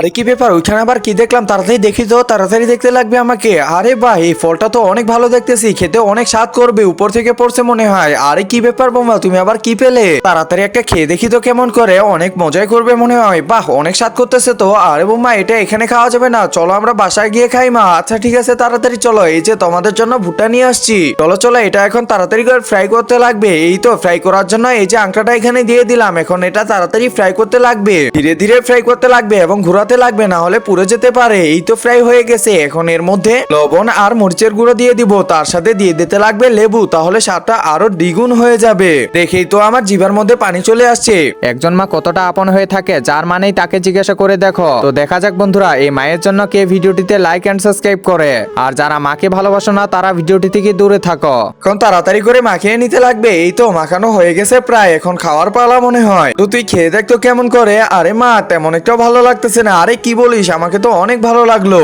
আরে কি ব্যাপার, ওইখানে আবার কি দেখলাম? তাড়াতাড়ি দেখি তো, তাড়াতাড়ি দেখতে লাগবে আমাকে। আরে বাহ, এই ফলটা তো অনেক ভালো দেখতেছি, খেতে অনেক স্বাদ করবে, উপর থেকে পড়ছে মনে হয়। আরে কি ব্যাপার বোমা, তুমি আবার কি পেলে? তাড়াতাড়ি একটা খেয়ে দেখি তো কেমন করে, অনেক মজাই করবে মনে হয়। বাহ, অনেক স্বাদ করতেছে তো। আরে বোমা, এটা এখানে খাওয়া যাবে না, চলো আমরা বাসায় গিয়ে খাই মা। আচ্ছা ঠিক আছে, তাড়াতাড়ি চলো, এই যে তোমাদের জন্য ভুট্টা নিয়ে আসছি। চলো চলো, এটা এখন তাড়াতাড়ি করে ফ্রাই করতে লাগবে। এই তো ফ্রাই করার জন্য এই যে আংটাটা এখানে দিয়ে দিলাম, এখন এটা তাড়াতাড়ি ফ্রাই করতে লাগবে, ধীরে ধীরে ফ্রাই করতে লাগবে এবং ঘোরাতে লাগবে, না হলে পুড়ে যেতে পারে। এই তো ফ্রাই হয়ে গেছে, এখন এর মধ্যে লবণ আর মরিচের গুঁড়ো দিয়ে দিব, তার সাথে দিয়ে দিতে লাগবে লেবু, তাহলে স্বাদটা আরো দ্বিগুণ হয়ে যাবে। দেখেই তো আমার জিভার মধ্যে পানি চলে আসছে। একজন মা কতটা আপন হয়ে থাকে, যার মানেই তাকে জিজ্ঞাসা করে দেখো। তো দেখা যাক বন্ধুরা, এই মায়ের জন্য কে ভিডিওটিতে লাইক এন্ড সাবস্ক্রাইব করে, আর যারা মাকে ভালোবাসো না তারা ভিডিওটি থেকে দূরে থাকো। এখন তাড়াতাড়ি করে মাখিয়ে নিতে লাগবে। এই তো মাখানো হয়ে গেছে প্রায়, এখন খাওয়ার পালা মনে হয়। তো তুই খেয়ে দেখ তো কেমন করে। আরে মা, তেমন একটা ভালো লাগতেছে না। আরে কি বলিস, আমাকে তো অনেক ভালো লাগলো।